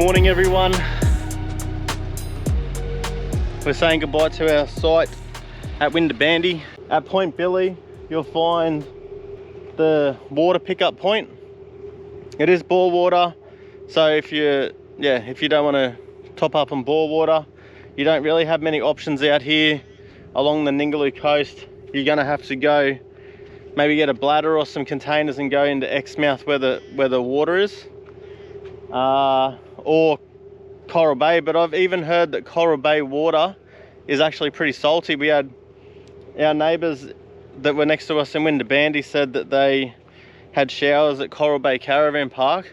morning everyone. We're saying goodbye to our site at Winderbandy. At Point Billie you'll find the water pickup point. It is bore water, so if you don't want to top up on bore water, you don't really have many options out here along the NINGALOO coast. You're going to have to go maybe get a bladder or some containers and go into Exmouth where the water is, or Coral Bay. But I've even heard that Coral Bay water is actually pretty salty. We had our neighbours that were next to us in Winderbandy said that they had showers at Coral Bay Caravan Park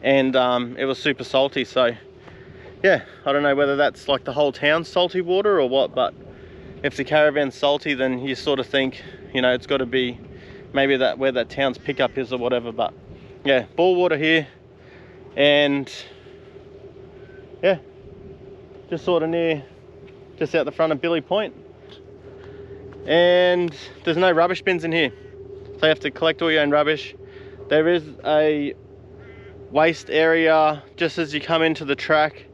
and it was super salty. So yeah, I don't know whether that's like the whole town's salty water or what, but if the caravan's salty, then you sort of think, you know, it's got to be maybe that where that town's pickup is or whatever. But yeah, bore water here, and yeah, just sort of just out the front of Billie Point. And there's no rubbish bins in here, so you have to collect all your own rubbish. There is a waste area just as you come into the track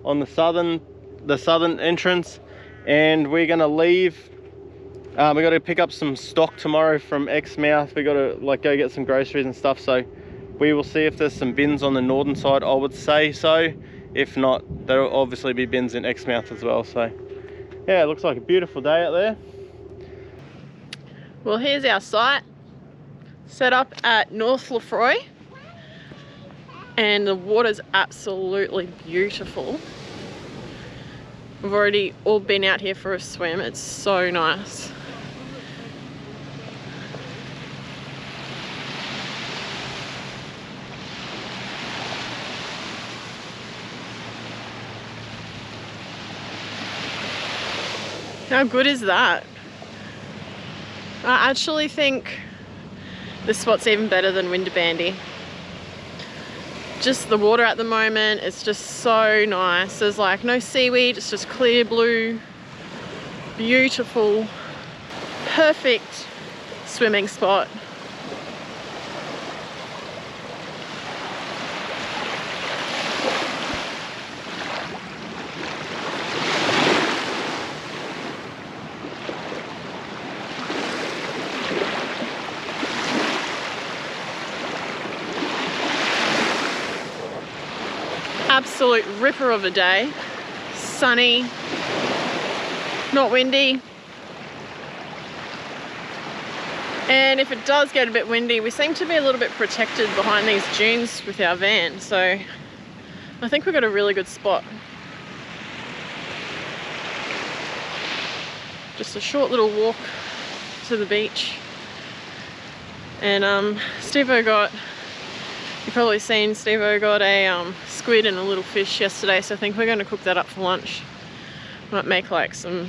on the southern entrance, and we're gonna leave. We got to pick up some stock tomorrow from Exmouth. We got to like go get some groceries and stuff, so we will see if there's some bins on the northern side. I would say so. If not, there will obviously be bins in Exmouth as well. So yeah, it looks like a beautiful day out there. Well, here's our site set up at North Lefroy, and the water's absolutely beautiful. We've already all been out here for a swim. It's so nice. How good is that? I actually think this spot's even better than Winderbandy. Just the water at the moment, it's just so nice. There's like no seaweed, it's just clear blue, beautiful, perfect swimming spot. Absolute ripper of a day. Sunny, not windy. And if it does get a bit windy, we seem to be a little bit protected behind these dunes with our van. So I think we've got a really good spot. Just a short little walk to the beach. And Steve-O got, you've probably seen Steve-O got a squid and a little fish yesterday, so I think we're going to cook that up for lunch. Might make like some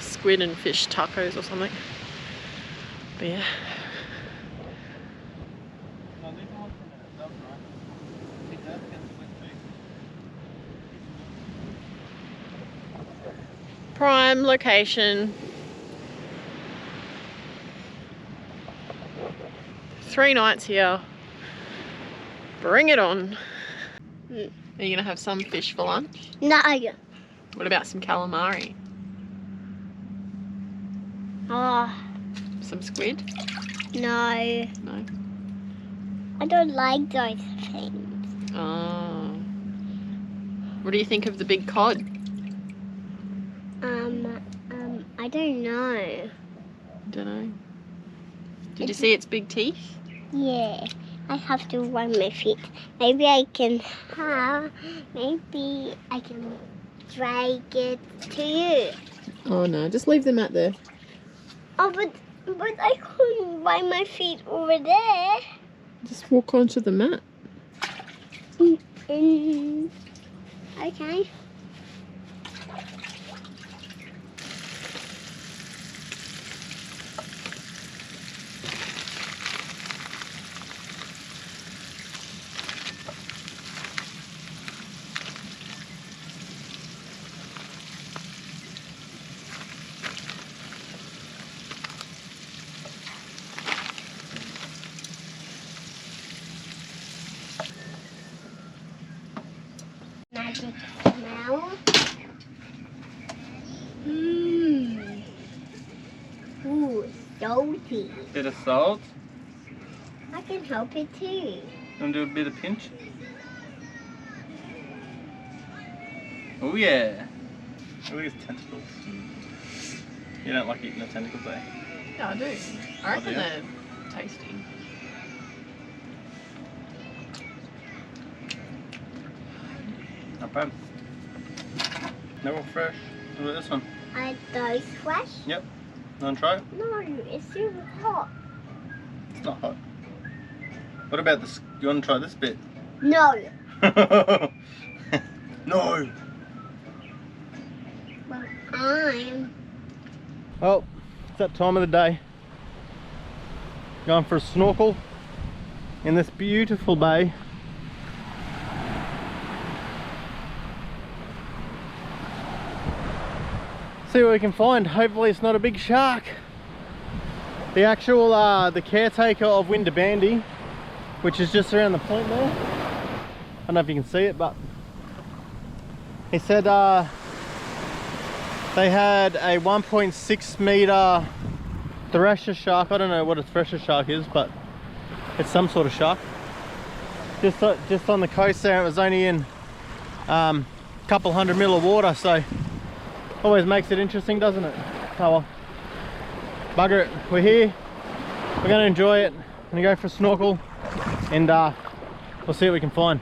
squid and fish tacos or something. But yeah. Prime location. 3 nights here. Bring it on. Are you going to have some fish for lunch? No. What about some calamari? Oh. Some squid? No. No? I don't like those things. Oh. What do you think of the big cod? I don't know. Don't know. Did you see its big teeth? Yeah. I have to run my feet. Maybe I can drag it to you. Oh no, just leave the mat there. Oh, but I couldn't run my feet over there. Just walk onto the mat. Okay. Bit of salt. I can help it too. You want to do a bit of pinch? Oh yeah. Look at his tentacles. You don't like eating the tentacles, eh? Yeah, I do. I reckon they're tasty. Not bad. They're all fresh. Look at this one. Are those fresh? Yep. You want to try it? No, it's super hot. It's not hot. What about this? You want to try this bit? No. No. But I'm... Well, it's that time of the day. Going for a snorkel in this beautiful bay. See what we can find. Hopefully it's not a big shark. The actual, the caretaker of Winderbandy, which is just around the point there. I don't know if you can see it, but he said they had a 1.6 meter thresher shark. I don't know what a thresher shark is, but it's some sort of shark. Just on the coast there. It was only in a couple 100 mil of water, so always makes it interesting, doesn't it? Oh well. Bugger it. We're here. We're going to enjoy it. I'm going to go for a snorkel, and we'll see what we can find.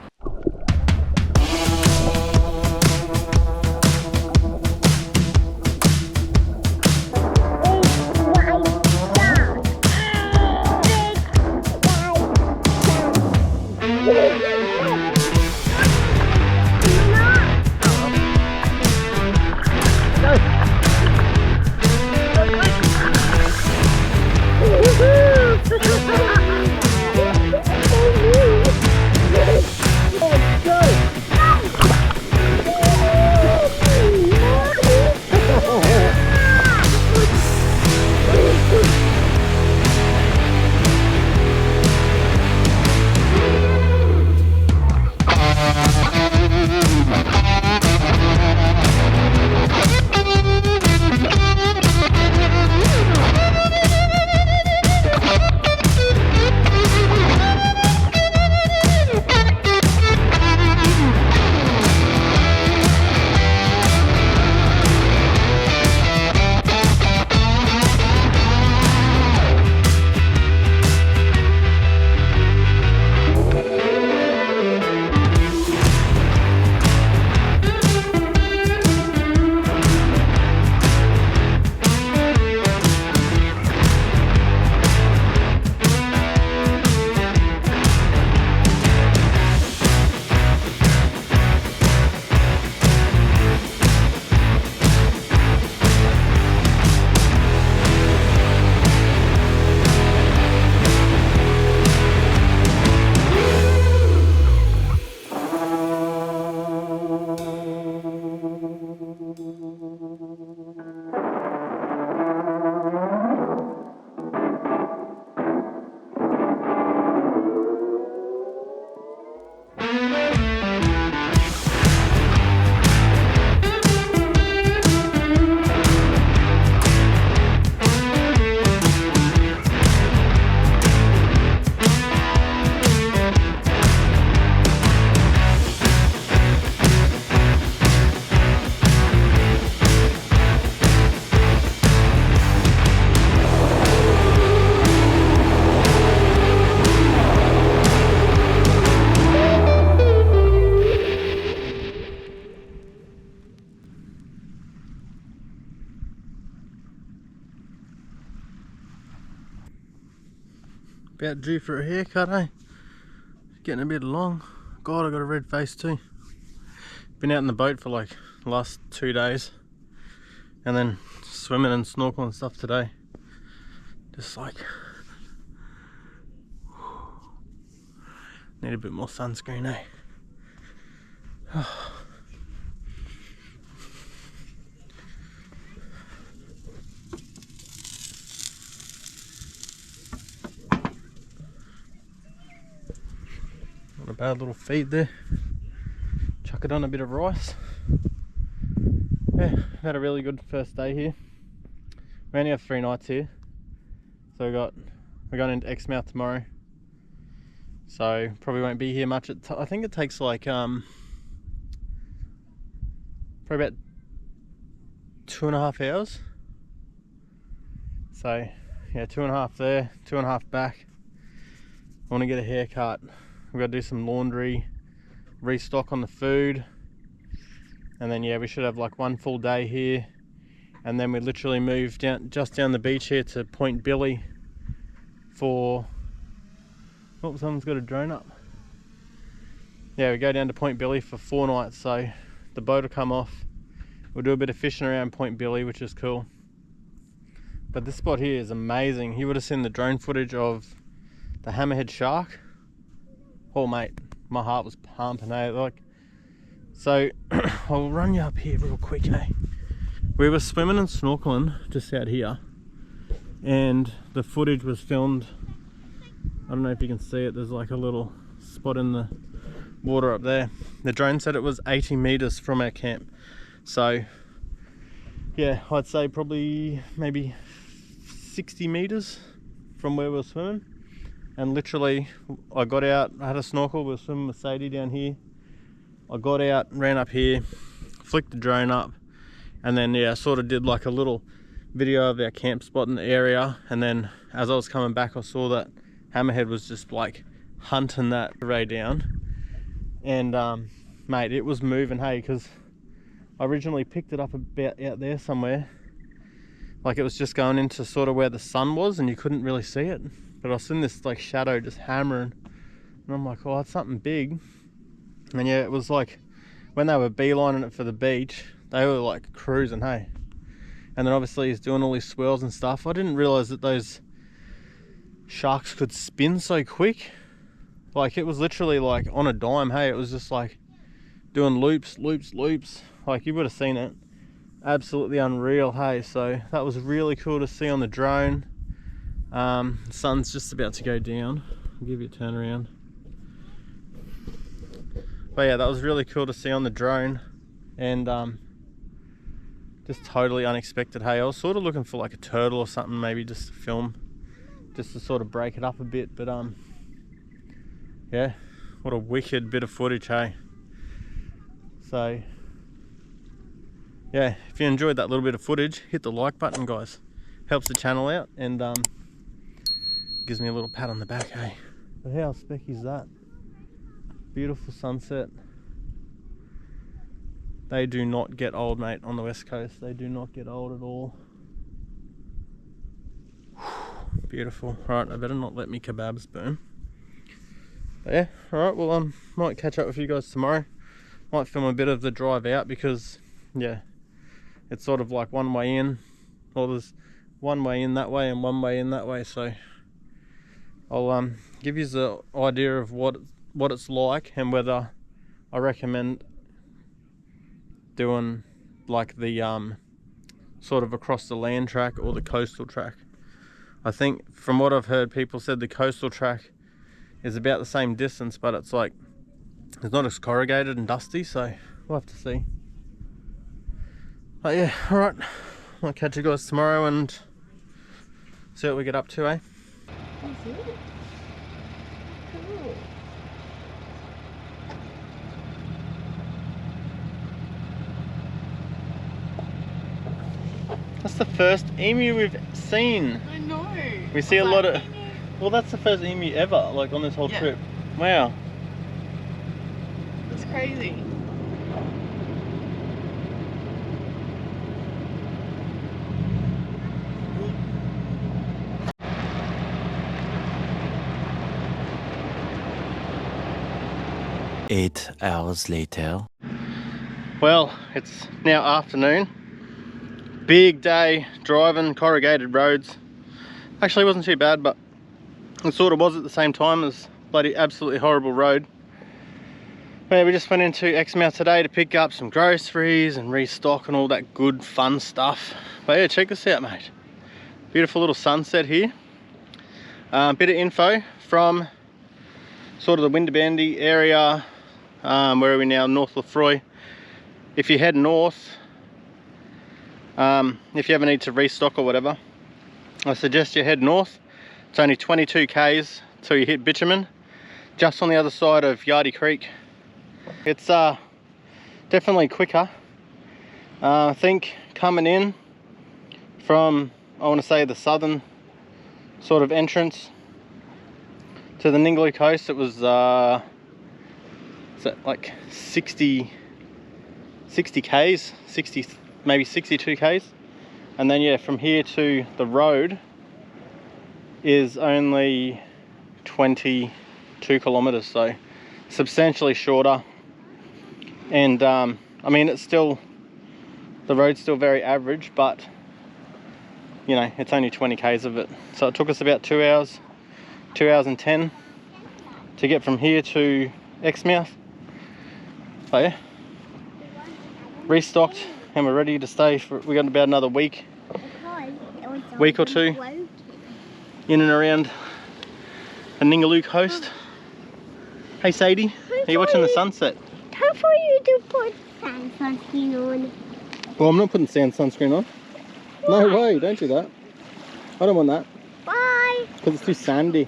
About due for a haircut, eh? Getting a bit long. God, I got a red face too. Been out in the boat for like the last 2 days, and then swimming and snorkeling and stuff today. Just like need a bit more sunscreen, eh? Not a bad little feed there. Chuck it on a bit of rice. Yeah, had a really good first day here. We only have 3 nights here, so we got We're going into Exmouth tomorrow, so probably won't be here much. I think it takes like probably about 2.5 hours. So yeah, 2.5 there, 2.5 back. I want to get a haircut. We've got to do some laundry, restock on the food, and then yeah, we should have like one full day here, and then we literally move down just down the beach here to Point Billie for, oh, someone's got a drone up. Yeah, we go down to Point Billie for 4 nights, so the boat will come off. We'll do a bit of fishing around Point Billie, which is cool. But this spot here is amazing. You would have seen the drone footage of the hammerhead shark. Oh mate, my heart was pumping, eh? Like, so I'll run you up here real quick, eh? We were swimming and snorkeling just out here, and the footage was filmed. I don't know if you can see it, there's like a little spot in the water up there. The drone said it was 80 meters from our camp. So yeah, I'd say probably maybe 60 meters from where we were swimming. And literally I got out, I had a snorkel, we were swimming with Sadie down here. I got out, ran up here, flicked the drone up, and then yeah, sort of did like a little video of our camp spot in the area. And then as I was coming back, I saw that hammerhead was just like hunting that ray down. And mate, it was moving, hey, because I originally picked it up about out there somewhere. Like it was just going into sort of where the sun was and you couldn't really see it. But I was in this like shadow just hammering. And I'm like, oh, it's something big. And yeah, it was like when they were beelining it for the beach, they were like cruising, hey. And then obviously he's doing all these swirls and stuff. I didn't realize that those sharks could spin so quick. Like it was literally like on a dime, hey. It was just like doing loops. Like you would have seen it. Absolutely unreal, hey. So that was really cool to see on the drone. The sun's just about to go down. I'll give you a turn around. But yeah, that was really cool to see on the drone, and just totally unexpected, hey. I was sort of looking for like a turtle or something, maybe just to film, just to sort of break it up a bit. But yeah, what a wicked bit of footage, hey. So yeah, if you enjoyed that little bit of footage, hit the like button, guys. Helps the channel out, and gives me a little pat on the back, hey. But how specky is that? Beautiful sunset. They do not get old, mate, on the west coast. They do not get old at all. Beautiful. Right, I better not let me kebabs burn. But yeah, alright, well might catch up with you guys tomorrow. Might film a bit of the drive out, because yeah, it's sort of like one way in, or there's one way in that way and one way in that way. So I'll give you the idea of what it's like, and whether I recommend doing like the sort of across the land track or the coastal track. I think from what I've heard, people said the coastal track is about the same distance, but it's like it's not as corrugated and dusty, so we'll have to see. But yeah, alright, I'll catch you guys tomorrow and see what we get up to, eh? Cool. That's the first emu we've seen. I know. We see a lot of... Well, that's the first emu ever, like on this whole trip. Wow. That's crazy. Eight hours later. Well, it's now afternoon. Big day driving corrugated roads. Actually, it wasn't too bad, but it sort of was at the same time. As bloody absolutely horrible road. But yeah, we just went into Exmouth today to pick up some groceries and restock and all that good fun stuff. But yeah, check this out, mate. Beautiful little sunset here. Bit of info from sort of the Winderbandy area. Where are we now? North Lefroy. If you head north, if you ever need to restock or whatever, I suggest you head north. It's only 22 k's till you hit bitumen, just on the other side of Yardie Creek. It's definitely quicker. I think coming in from, I want to say, the southern sort of entrance to the NINGALOO coast, it was is that like 60 k's, 60, maybe 62 k's. And then yeah, from here to the road is only 22 kilometers, so substantially shorter. And I mean, it's still, the road's still very average, but you know, it's only 20 k's of it. So it took us about 2 hours, 2 hours and 10 to get from here to Exmouth. So yeah, restocked and we're ready to stay for, we got about another week or two in and around the NINGALOO coast. Hey Sadie, are you watching the sunset? Time for you to put sunscreen on. Well, I'm not putting sand sunscreen on. Why? No way, don't do that. I don't want that. Why? Because it's too sandy.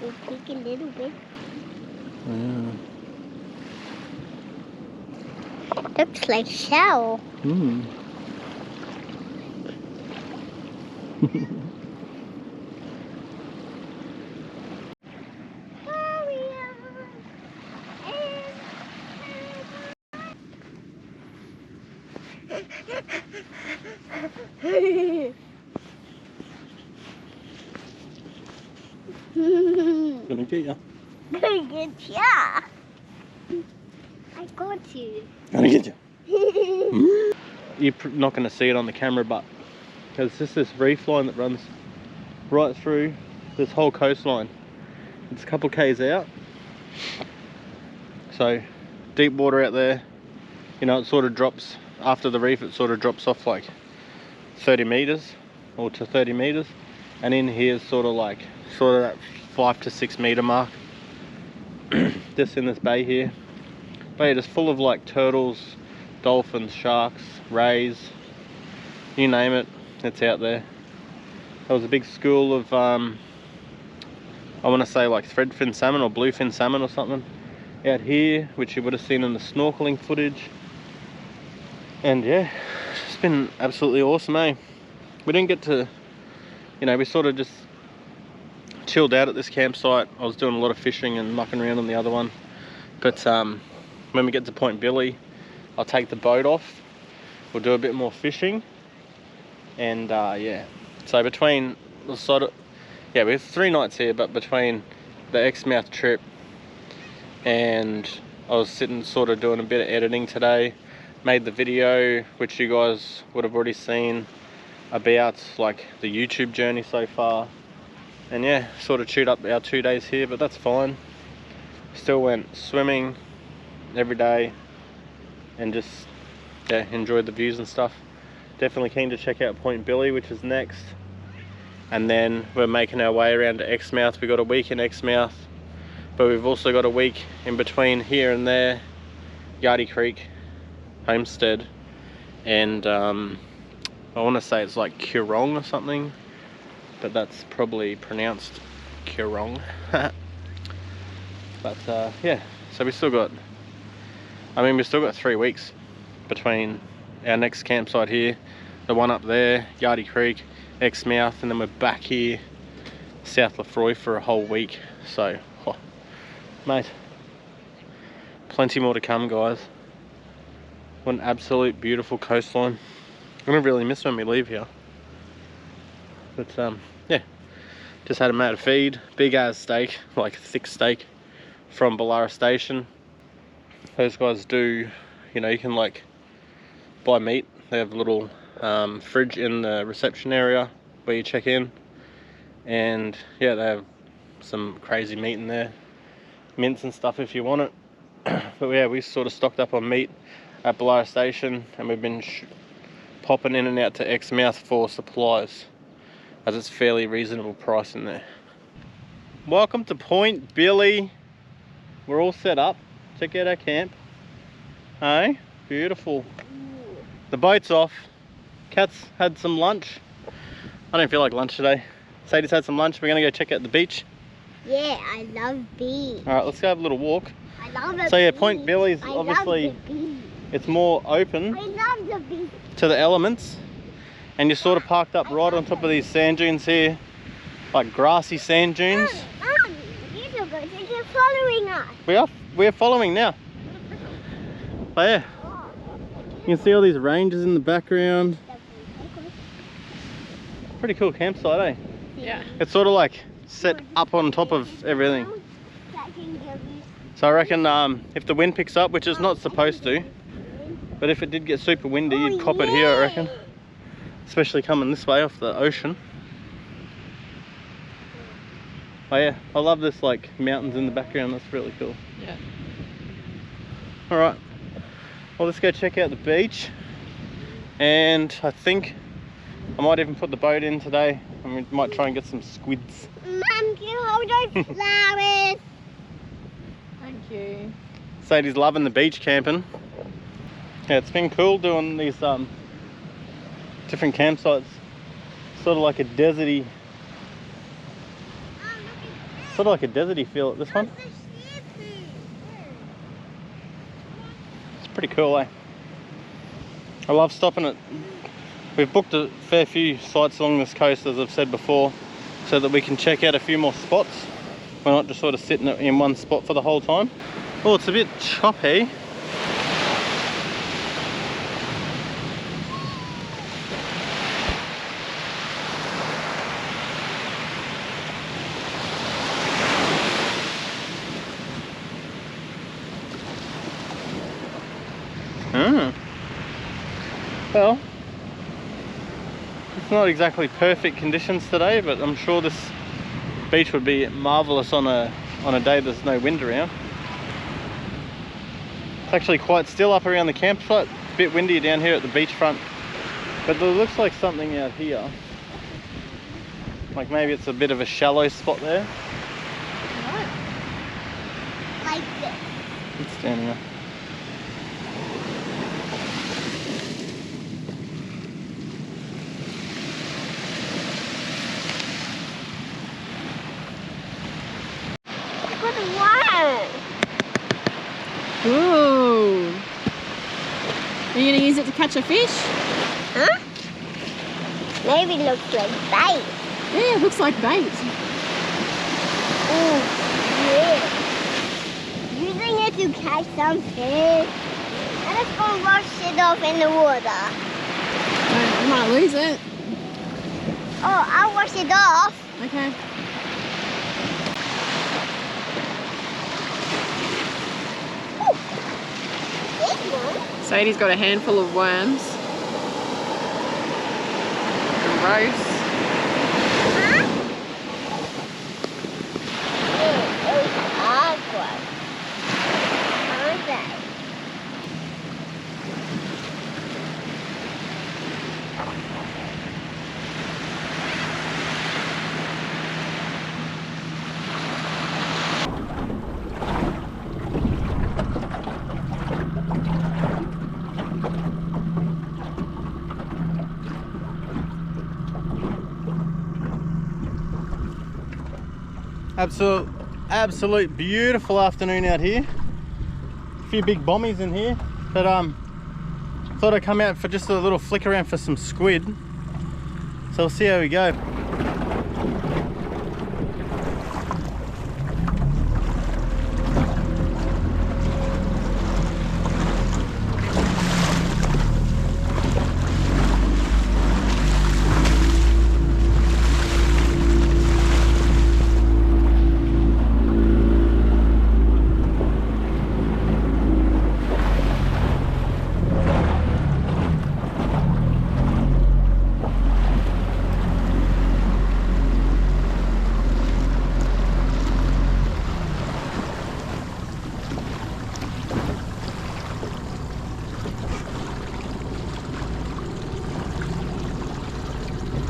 We'll take a little bit. Yeah. Looks like shell. Hmm. Gonna get ya. Gonna get ya. I got you. Gonna get ya. You're not gonna see it on the camera, but there's just this reef line that runs right through this whole coastline. It's a couple k's out. So deep water out there. You know, it sort of drops after the reef. It sort of drops off like 30 meters or to 30 meters, and in here is sort of that 5 to 6 meter mark. Just in this bay here. But yeah, just full of like turtles, dolphins, sharks, rays, you name it, it's out there. There was a big school of I want to say like threadfin salmon or bluefin salmon or something out here, which you would have seen in the snorkeling footage. And yeah, it's been absolutely awesome, eh? We didn't get to, you know, we sort of just chilled out at this campsite. I was doing a lot of fishing and mucking around on the other one, but when we get to Point Billie, I'll take the boat off, we'll do a bit more fishing, and yeah, so between the sort of, yeah, we have 3 nights here, but between the Exmouth trip and I was sitting sort of doing a bit of editing today, made the video which you guys would have already seen about like the YouTube journey so far. And yeah, sort of chewed up our 2 days here, but that's fine. Still went swimming every day and just, yeah, enjoyed the views and stuff. Definitely keen to check out Point Billie, which is next. And then we're making our way around to Exmouth. We got a week in Exmouth, but we've also got a week in between here and there, Yardie Creek, Homestead, and I want to say it's like Curong or something, but that's probably pronounced Curong. But yeah, so we still got, I mean, we still got 3 weeks between our next campsite here, the one up there, Yardie Creek, Exmouth, and then we're back here, South Lefroy, for a whole week. So, oh, mate, plenty more to come, guys. What an absolute beautiful coastline. I'm gonna really miss when we leave here. But yeah, just had a mate a feed, big ass steak, like a thick steak from Billie Station. Those guys do, you know, you can like buy meat. They have a little fridge in the reception area where you check in, and yeah, they have some crazy meat in there, mince and stuff if you want it. But yeah, we sort of stocked up on meat at Billie Station, and we've been popping in and out to Exmouth for supplies, as it's fairly reasonable price in there. Welcome to Point Billie. We're all set up. Check out our camp. Hey, beautiful. The boat's off. Kat's had some lunch. I don't feel like lunch today. Sadie's had some lunch. We're gonna go check out the beach. Yeah, I love beach. All right, let's go have a little walk. I love the So yeah, beach. Point Billie's I obviously, love the beach. it's more open I love the beach. to the elements. And you're sort of parked up right on top of these sand dunes here. Like grassy sand dunes. Mom, these are good. They're following us. We're following now. But yeah, you can see all these ranges in the background. Pretty cool campsite, eh? Yeah. It's sort of like set up on top of everything. So I reckon if the wind picks up, which is not supposed to, but if it did get super windy, you'd cop it here, I reckon. Especially coming this way off the ocean. Oh yeah, I love this like mountains in the background. That's really cool. Yeah. All right, well let's go check out the beach. And I think I might even put the boat in today, and we might try and get some squids. Mom, can you hold those flowers? Thank you. Sadie's loving the beach camping. Yeah, it's been cool doing these different campsites. Sort of like a deserty, feel at this one. It's pretty cool, eh? I love stopping at. We've booked a fair few sites along this coast, as I've said before, so that we can check out a few more spots. We're not just sort of sitting in one spot for the whole time. Oh, it's a bit choppy. Well, it's not exactly perfect conditions today, but I'm sure this beach would be marvellous on a day there's no wind around. It's actually quite still up around the campsite. It's a bit windy down here at the beachfront, but there looks like something out here. Like maybe it's a bit of a shallow spot there. What? Like this. It's down here. Ooh. Are you going to use it to catch a fish? Huh? Maybe it looks like bait. Yeah, it looks like bait. Oh, yeah. Using it to catch some fish. I'm just going to wash it off in the water. You might lose it. Oh, I'll wash it off. Okay. Sadie's got a handful of worms. Gross. Huh? Those are gross. Aren't they? Absolute beautiful afternoon out here. A few big bommies in here, but thought I'd come out for just a little flick around for some squid. So we'll see how we go.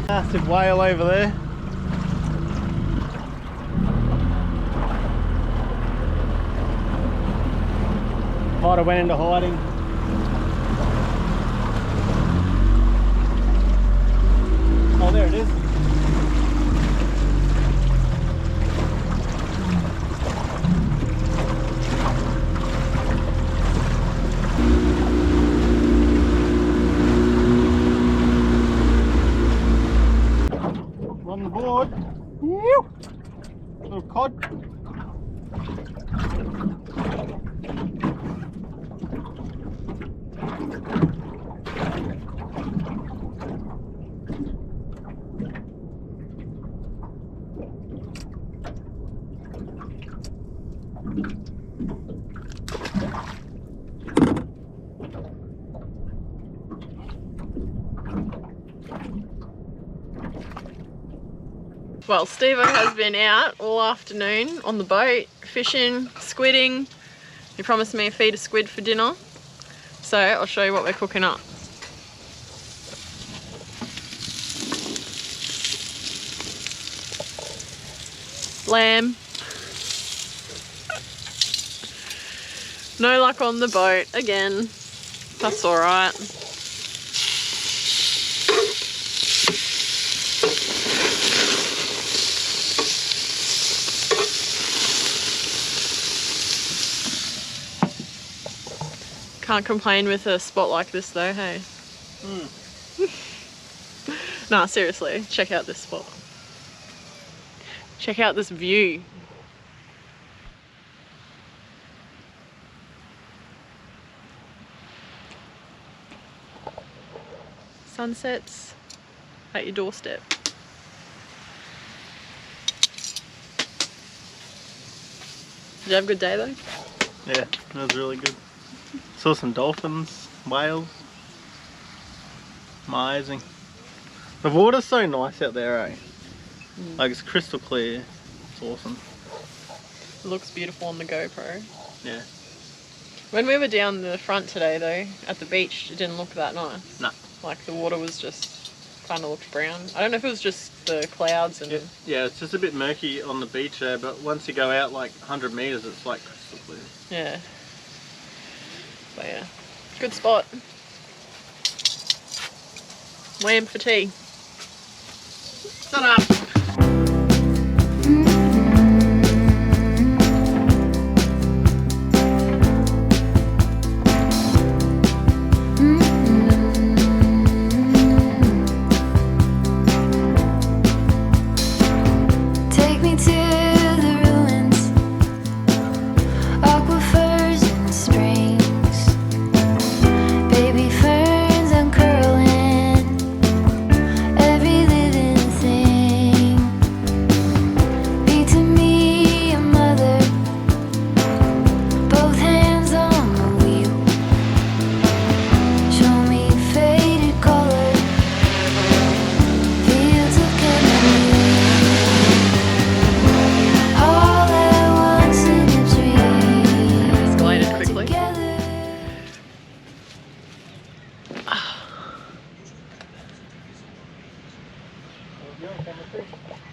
Massive whale over there. Might have went into hiding. On the board. Woo! Little cod. Well, Steve has been out all afternoon on the boat, fishing, squidding. He promised me a feed of squid for dinner. So I'll show you what we're cooking up. Lamb. No luck on the boat again. That's alright. Can't complain with a spot like this though, hey? Nah, seriously, check out this spot. Check out this view. Sunsets at your doorstep. Did you have a good day though? Yeah, that was really good. Saw some dolphins, whales. Amazing. The water's so nice out there, eh? Like it's crystal clear. It's awesome. It looks beautiful on the GoPro. Yeah. When we were down the front today though, at the beach, it didn't look that nice. No. Like the water was just kind of looked brown. I don't know if it was just the clouds and... Yeah, it's just a bit murky on the beach there, but once you go out like 100 metres, it's like crystal clear. Yeah. But yeah, good spot. Lamb for tea. Shut up!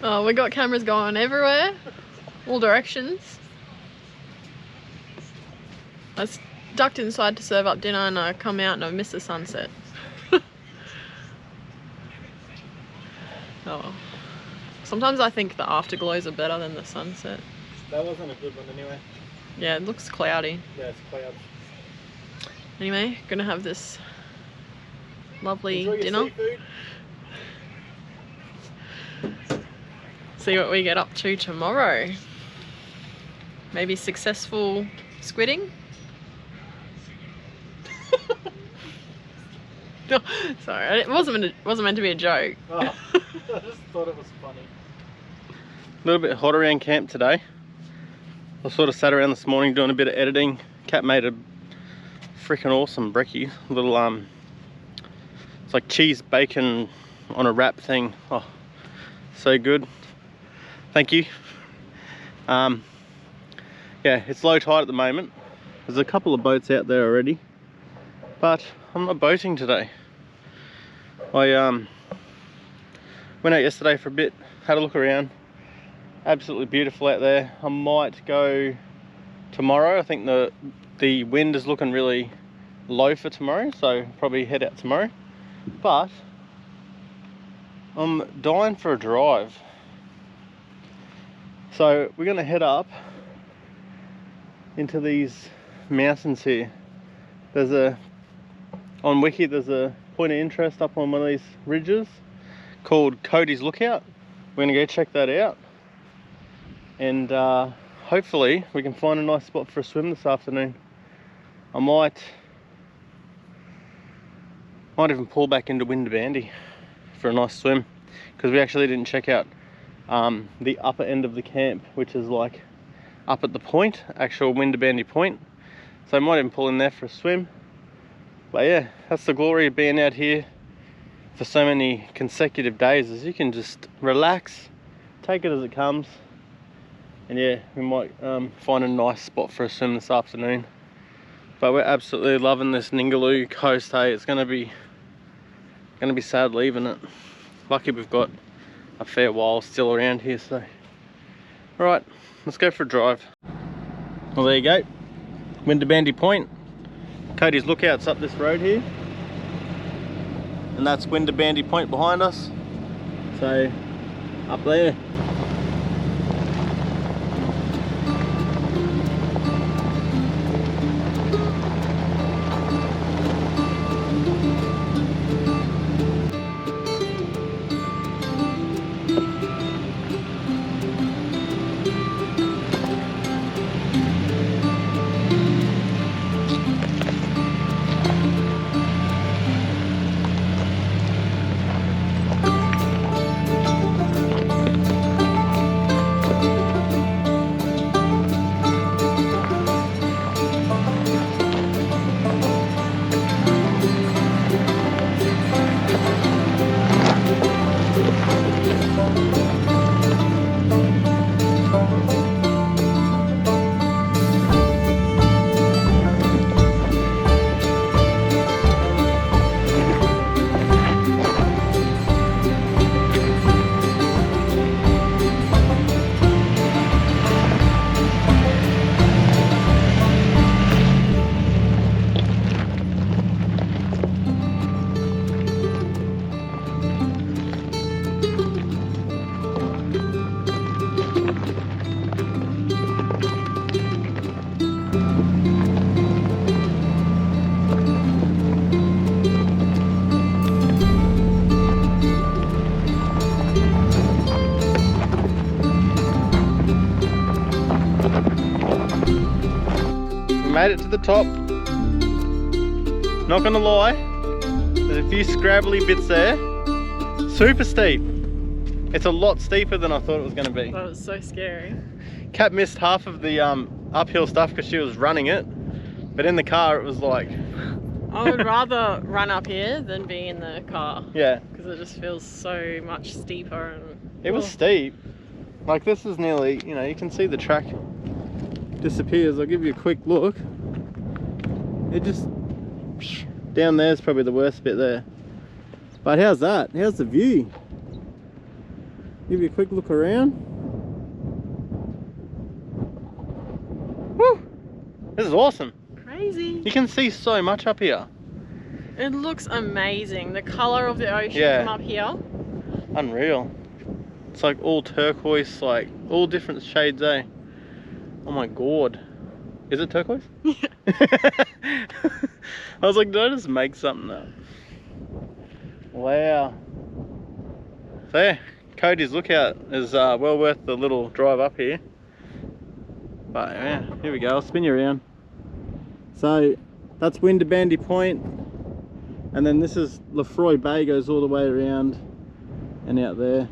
Oh, we got cameras going everywhere, all directions. I was ducked inside to serve up dinner and I come out and I missed the sunset. Oh, sometimes I think the afterglows are better than the sunset. That wasn't a good one anyway. Yeah, it looks cloudy. Yeah, it's clouds. Anyway, gonna have this lovely Enjoy your dinner. seafood. See what we get up to tomorrow. Maybe successful squidding. No, sorry, it wasn't meant to be a joke. Oh, I just thought it was funny. A little bit hot around camp today. I sort of sat around this morning doing a bit of editing. Kat made a freaking awesome brekkie. Little it's like cheese bacon on a wrap thing. Oh, so good. Thank you. Yeah, it's low tide at the moment. There's a couple of boats out there already, but I'm not boating today. I went out yesterday for a bit, had a look around. Absolutely beautiful out there. I might go tomorrow. I think the wind is looking really low for tomorrow, so probably head out tomorrow. But I'm dying for a drive. So we're gonna head up into these mountains here. On Wiki there's a point of interest up on one of these ridges called Cody's Lookout. we're gonna go check that out, and hopefully we can find a nice spot for a swim this afternoon. I might even pull back into Winderbandy for a nice swim, because we actually didn't check out the upper end of the camp, which is like up at the point, actual Winderbandy point. So I might even pull in there for a swim. But yeah, that's the glory of being out here for so many consecutive days, is you can just relax, take it as it comes. And yeah, we might find a nice spot for a swim this afternoon. But we're absolutely loving this NINGALOO coast, hey. It's gonna be sad leaving it. Lucky we've got a fair while still around here, so. Alright, let's go for a drive. Well, there you go. Winderbandy Point. Cody's Lookout's up this road here. And that's Winderbandy Point behind us. So, up there. Made it to the top. Not gonna lie, there's a few scrabbly bits there. Super steep. It's a lot steeper than I thought it was gonna be. That was so scary. Kat missed half of the uphill stuff because she was running it, but in the car it was like... I would rather run up here than be in the car. Yeah. Because it just feels so much steeper and... It was steep. Like this is nearly, you know, you can see the track disappears. I'll give you a quick look. It just... Down there's probably the worst bit there. But how's that? How's the view? Give you a quick look around. Woo! This is awesome. Crazy. You can see so much up here. It looks amazing. The colour of the ocean from up here. Unreal. It's like all turquoise, like all different shades, eh? Oh my god. Is it turquoise? Yeah. I was like, did I just make something up? Wow. So yeah, Cody's Lookout is well worth the little drive up here. But yeah, here we go, I'll spin you around. So that's Winderbandy Point, and then this is Lefroy Bay, goes all the way around and out there.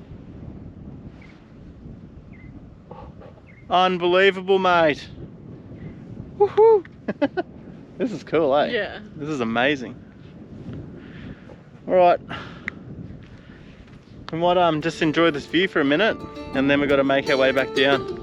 Unbelievable, mate. Woohoo! This is cool, eh? Yeah. This is amazing. Alright. We might just enjoy this view for a minute, and then we've got to make our way back down.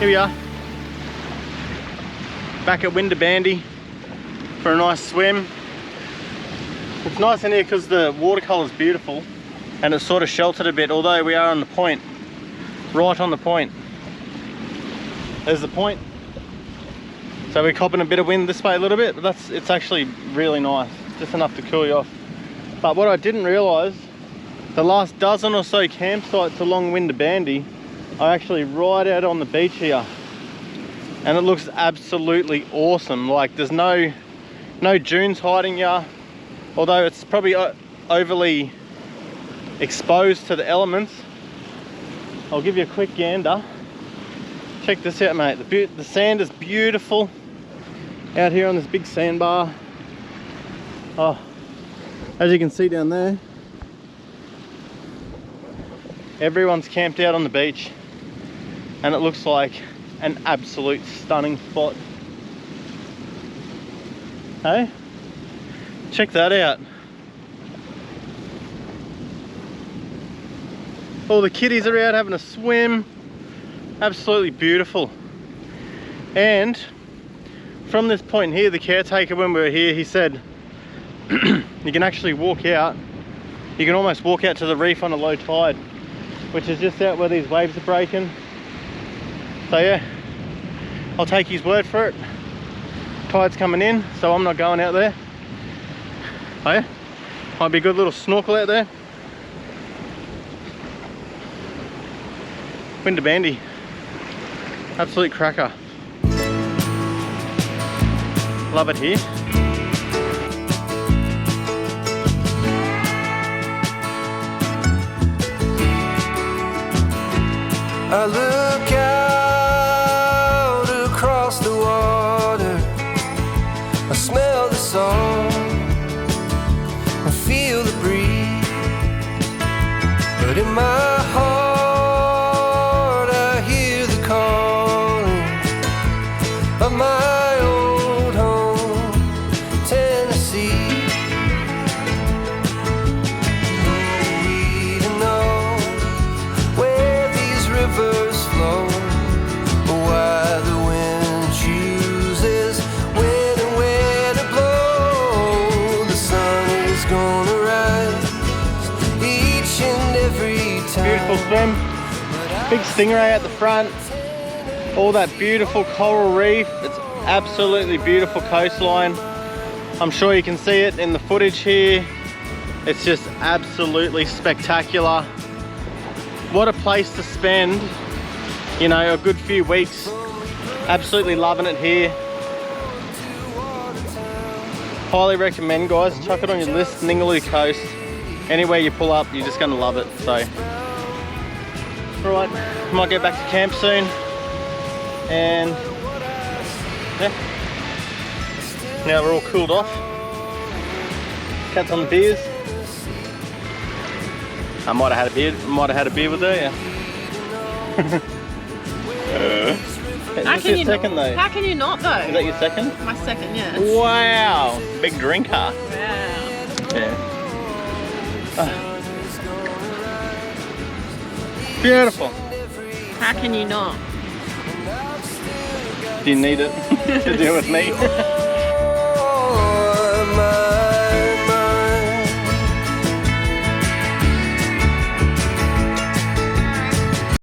Here we are. Back at Winderbandy for a nice swim. It's nice in here because the watercolour is beautiful and it's sort of sheltered a bit, although we are on the point. Right on the point. There's the point. So we're copping a bit of wind this way a little bit, but it's actually really nice. Just enough to cool you off. But what I didn't realise, the last dozen or so campsites along Winderbandy are actually right out on the beach here. And it looks absolutely awesome. Like there's no dunes hiding you, although it's probably overly exposed to the elements. I'll give you a quick gander. Check this out, mate. The sand is beautiful out here on this big sandbar. Oh, as you can see down there, everyone's camped out on the beach and it looks like an absolute stunning spot. Hey, check that out. All the kiddies are out having a swim. Absolutely beautiful. And from this point here, the caretaker, when we were here, he said you can actually walk out. You can almost walk out to the reef on a low tide, which is just out where these waves are breaking. So yeah, I'll take his word for it. Tide's coming in, so I'm not going out there. Oh yeah, might be a good little snorkel out there. Winderbandy, absolute cracker. Love it here. I look out across the water, I smell the salt, I feel the breeze, but in my heart I hear the calling of my old home, Tennessee. We don't know where these rivers flow, or why the wind chooses when and where to blow. The sun is gonna rise each and every time. Beautiful swim. Big stingray at the front. All that beautiful coral reef. It's absolutely beautiful coastline. I'm sure you can see it in the footage here. It's just absolutely spectacular. What a place to spend, you know, a good few weeks. Absolutely loving it here. Highly recommend, guys. Chuck it on your list. NINGALOO Coast. Anywhere you pull up, you're just gonna love it. So, all right, might get back to camp soon. And yeah, now we're all cooled off. Cat's on the beers. I might have had a beer with her, yeah. How Is can this you your second not? though? How can you not though? Is that your second? My second, yes. Wow, big drinker. Wow. Yeah. Beautiful. How can you not? Do you need it to deal with me?